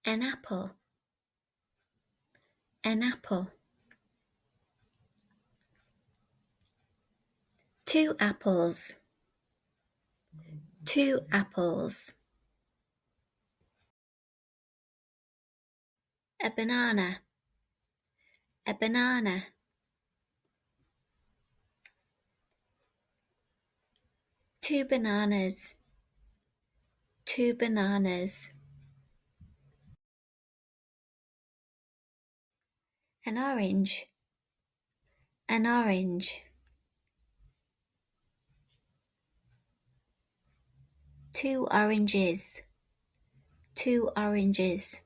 An apple. An apple. 2 apples. 2 apples. A banana. A banana. 2 bananas. 2 bananas. An orange. An orange. 2 oranges. 2 oranges.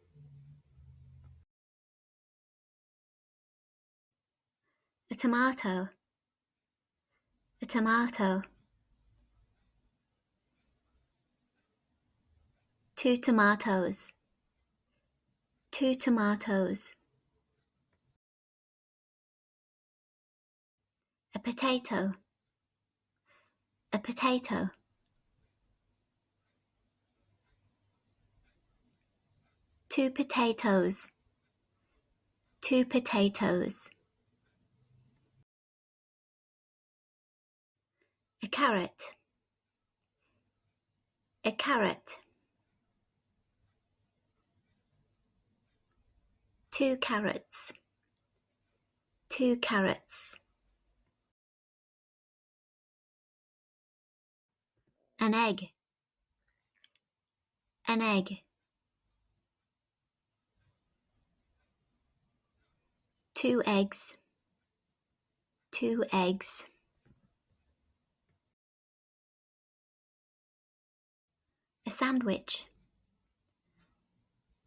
A tomato. A tomato. 2 tomatoes. 2 tomatoes. A potato. A potato. 2 potatoes. 2 potatoes. A carrot. A carrot. 2 carrots. 2 carrots. An egg. An egg. 2 eggs. 2 eggs. A sandwich.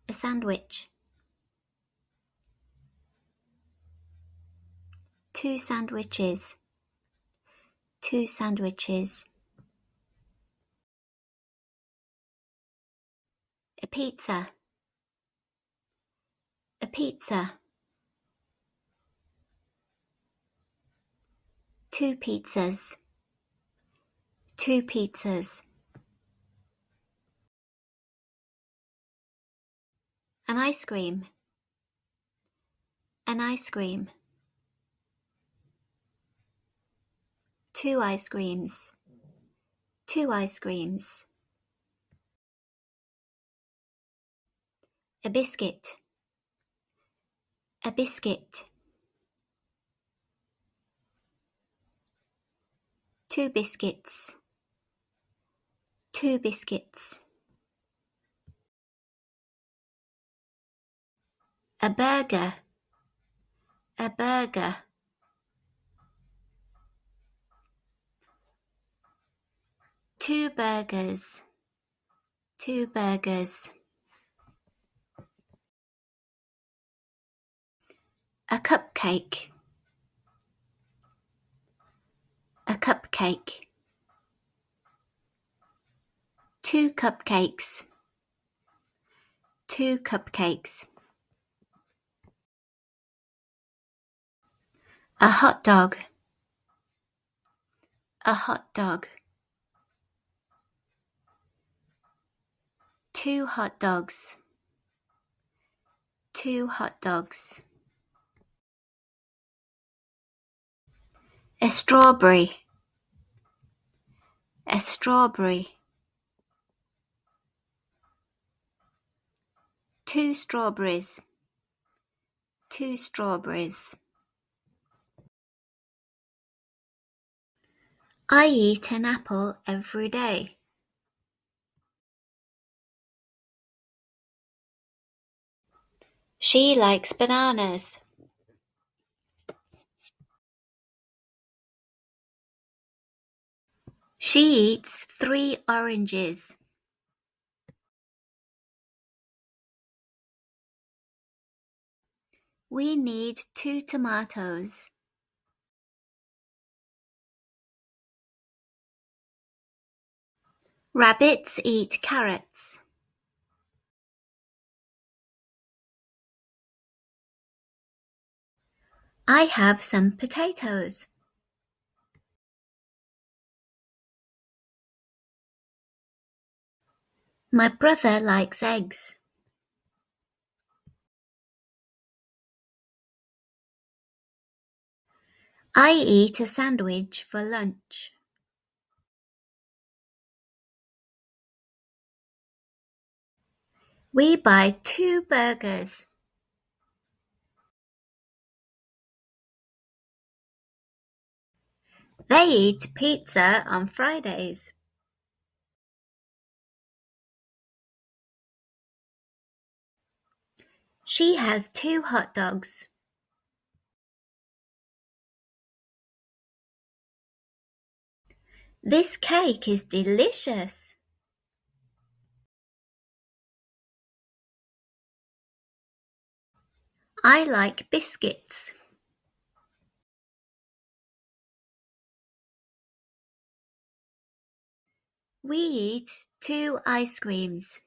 A sandwich. 2 sandwiches. 2 sandwiches. A pizza. A pizza. 2 pizzas. 2 pizzas. An ice cream. An ice cream. 2 ice creams. 2 ice creams. A biscuit. A biscuit. 2 biscuits. 2 biscuits. A burger. A burger. 2 burgers. 2 burgers. A cupcake. A cupcake. 2 cupcakes. 2 cupcakes. A hot dog. A hot dog. 2 hot dogs. 2 hot dogs. A strawberry. A strawberry. 2 strawberries. 2 strawberries. I eat an apple every day. She likes bananas. She eats 3 oranges. We need 2 tomatoes. Rabbits eat carrots. I have some potatoes. My brother likes eggs. I eat a sandwich for lunch. We buy 2 burgers. They eat pizza on Fridays. She has 2 hot dogs. This cake is delicious. I like biscuits. We eat 2 ice creams.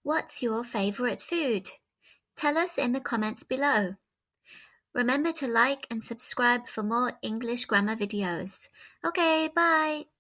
What's your favorite food? Tell us in the comments below. Remember to like and subscribe for more English grammar videos. Okay, bye!